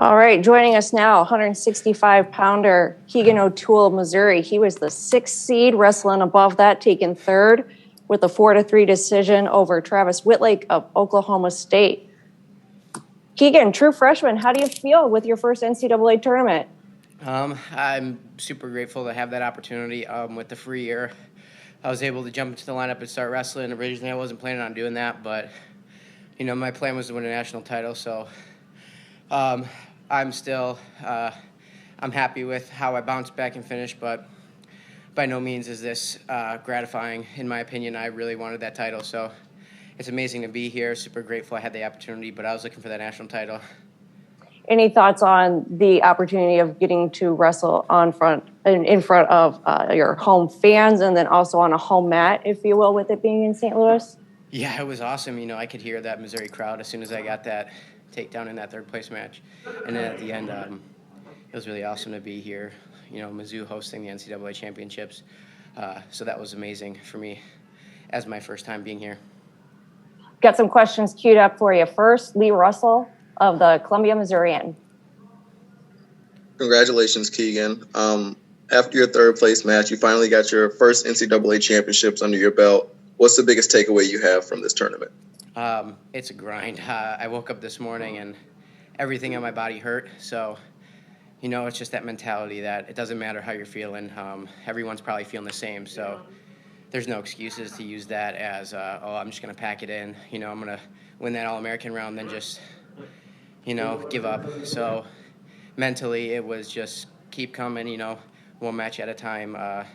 All right, joining us now, 165-pounder Keegan O'Toole of Missouri. He was the 6th seed, wrestling above that, taking third with a 4-3 decision over Travis Whitlake of Oklahoma State. Keegan, true freshman, how do you feel with your first NCAA tournament? I'm super grateful to have that opportunity with the free year. I was able to jump into the lineup and start wrestling. Originally, I wasn't planning on doing that, but, my plan was to win a national title, so I'm still I'm happy with how I bounced back and finished, but by no means is this gratifying. In my opinion, I really wanted that title, so it's amazing to be here. Super grateful I had the opportunity, but I was looking for that national title. Any thoughts on the opportunity of getting to wrestle in front of your home fans and then also on a home mat, if you will, with it being in St. Louis? Yeah, it was awesome. I could hear that Missouri crowd as soon as I got that takedown in that third-place match. And then at the end, it was really awesome to be here, Mizzou hosting the NCAA championships. So that was amazing for me as my first time being here. Got some questions queued up for you. First, Lee Russell of the Columbia Missourian. Congratulations, Keegan. After your third-place match, you finally got your first NCAA championships under your belt. What's the biggest takeaway you have from this tournament? It's a grind. I woke up this morning and everything in my body hurt. So, it's just that mentality that it doesn't matter how you're feeling. Everyone's probably feeling the same. So there's no excuses to use that as, I'm just going to pack it in. I'm going to win that All-American round, then just, give up. So mentally it was just keep coming, one match at a time. It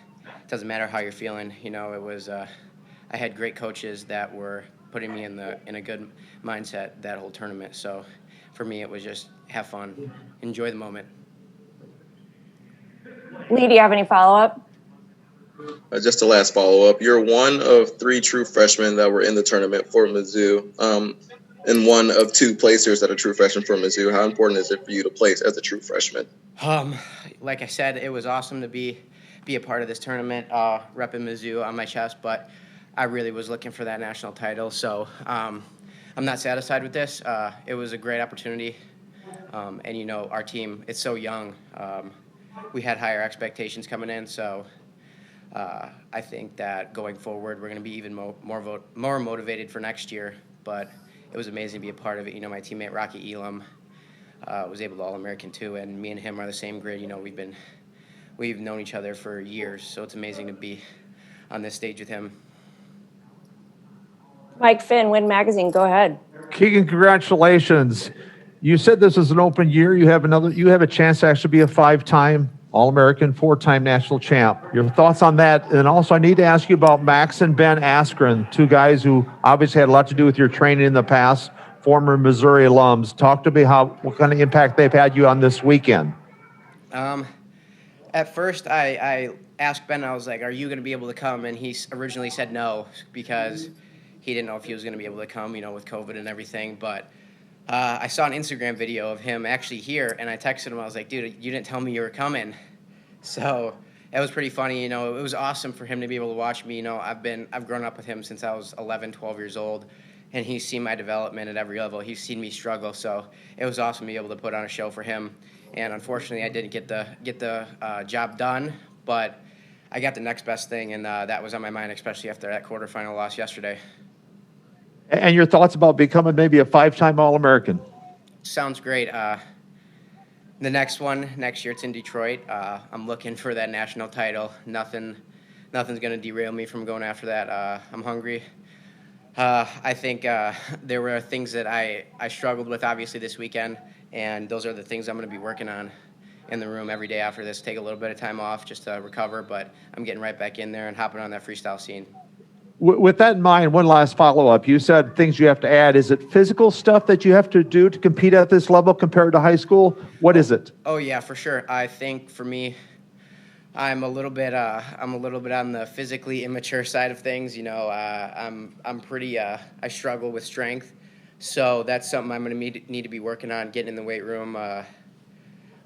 doesn't matter how you're feeling. It was I had great coaches that were putting me in a good mindset that whole tournament. So for me, it was just have fun, enjoy the moment. Lee, do you have any follow-up? Just the last follow-up. You're one of 3 true freshmen that were in the tournament for Mizzou, and one of 2 placers that are true freshmen for Mizzou. How important is it for you to place as a true freshman? Like I said, it was awesome to be a part of this tournament, repping Mizzou on my chest, but I really was looking for that national title, so I'm not satisfied with this. It was a great opportunity, and our team, it's so young. We had higher expectations coming in, so I think that going forward we're going to be even more motivated for next year. But it was amazing to be a part of it. My teammate Rocky Elam was able to All-American too, and me and him are the same grade. We've known each other for years, so it's amazing to be on this stage with him. Mike Finn, Win Magazine, go ahead. Keegan, congratulations. You said this is an open year. You have a chance to actually be a 5-time All-American, 4-time national champ. Your thoughts on that? And also, I need to ask you about Max and Ben Askren, 2 guys who obviously had a lot to do with your training in the past, former Missouri alums. Talk to me what kind of impact they've had you on this weekend. At first, I asked Ben, I was like, are you going to be able to come? And he originally said no because he didn't know if he was going to be able to come, with COVID and everything. But I saw an Instagram video of him actually here, and I texted him. I was like, dude, you didn't tell me you were coming. So it was pretty funny. It was awesome for him to be able to watch me. I've grown up with him since I was 11, 12 years old, and he's seen my development at every level. He's seen me struggle, so it was awesome to be able to put on a show for him. And unfortunately, I didn't get the job done, but I got the next best thing, and that was on my mind, especially after that quarterfinal loss yesterday. And your thoughts about becoming maybe a 5-time All-American? Sounds great. The next year, it's in Detroit. I'm looking for that national title. Nothing's going to derail me from going after that. I'm hungry. I think there were things that I struggled with, obviously, this weekend, and those are the things I'm going to be working on in the room every day after this. Take a little bit of time off just to recover, but I'm getting right back in there and hopping on that freestyle scene. With that in mind, one last follow-up. You said things you have to add. Is it physical stuff that you have to do to compete at this level compared to high school? What is it? Oh, yeah, for sure. I think for me, I'm a little bit on the physically immature side of things. I'm pretty I struggle with strength. So that's something I'm going to need to be working on, getting in the weight room,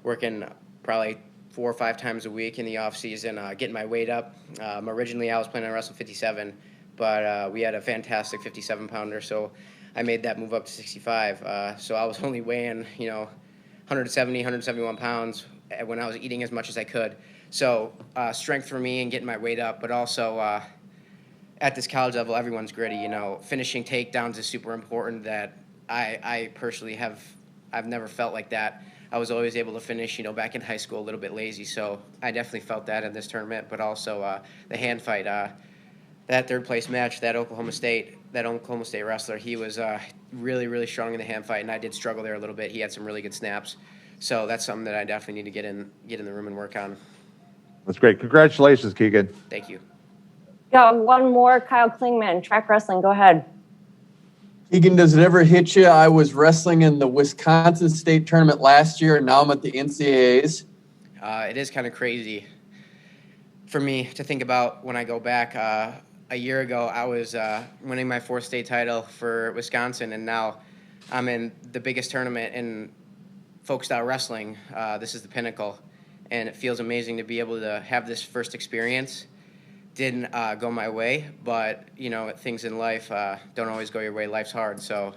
working probably 4 or 5 times a week in the off season, getting my weight up. Originally I was planning on wrestling 57, but we had a fantastic 57-pounder, so I made that move up to 65. So I was only weighing, 170, 171 pounds when I was eating as much as I could. So strength for me and getting my weight up, but also at this college level, everyone's gritty. You know, finishing takedowns is super important. That I personally I've never felt like that. I was always able to finish, you know, back in high school a little bit lazy. So I definitely felt that in this tournament, but also the hand fight. That third place match, that Oklahoma State wrestler, he was really, really strong in the hand fight, and I did struggle there a little bit. He had some really good snaps. So that's something that I definitely need to get in the room and work on. That's great. Congratulations, Keegan. Thank you. Got one more, Kyle Klingman, track wrestling. Go ahead. Keegan, does it ever hit you? I was wrestling in the Wisconsin State tournament last year, and now I'm at the NCAAs. It is kind of crazy for me to think about when I go back. A year ago, I was winning my 4th state title for Wisconsin, and now I'm in the biggest tournament in folk style wrestling. This is the pinnacle, and it feels amazing to be able to have this first experience. Didn't go my way, but you know, things in life don't always go your way. Life's hard, so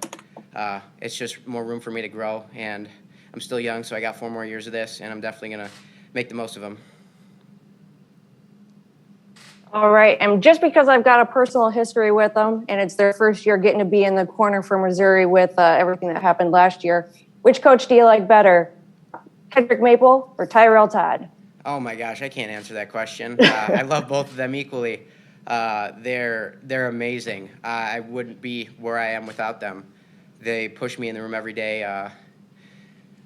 it's just more room for me to grow, and I'm still young, so I got 4 more years of this, and I'm definitely gonna make the most of them. All right, and just because I've got a personal history with them, and it's their first year getting to be in the corner for Missouri with everything that happened last year, which coach do you like better, Kendrick Maple or Tyrell Todd? Oh my gosh, I can't answer that question. I love both of them equally. They're amazing. I wouldn't be where I am without them. They push me in the room every day.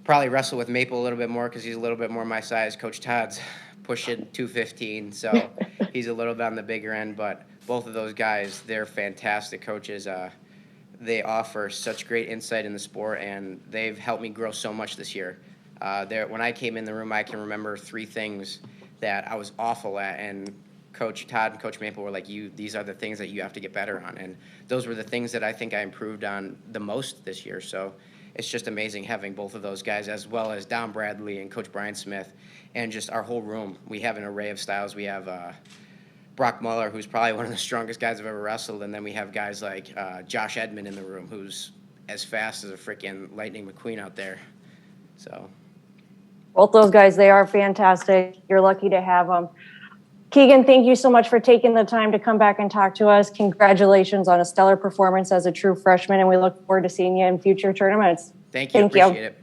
Probably wrestle with Maple a little bit more because he's a little bit more my size. Coach Todd's pushing 215, so he's a little bit on the bigger end. But both of those guys, they're fantastic coaches. They offer such great insight in the sport, and they've helped me grow so much this year. When I came in the room, I can remember 3 things that I was awful at, and Coach Todd and Coach Maple were like, these are the things that you have to get better on. And those were the things that I think I improved on the most this year. So it's just amazing having both of those guys, as well as Don Bradley and Coach Brian Smith, and just our whole room. We have an array of styles. We have Brock Muller, who's probably one of the strongest guys I've ever wrestled, and then we have guys like Josh Edmond in the room, who's as fast as a freaking Lightning McQueen out there. So Both those guys, they are fantastic. You're lucky to have them. Keegan, thank you so much for taking the time to come back and talk to us. Congratulations on a stellar performance as a true freshman, and we look forward to seeing you in future tournaments. Thank you. Appreciate it.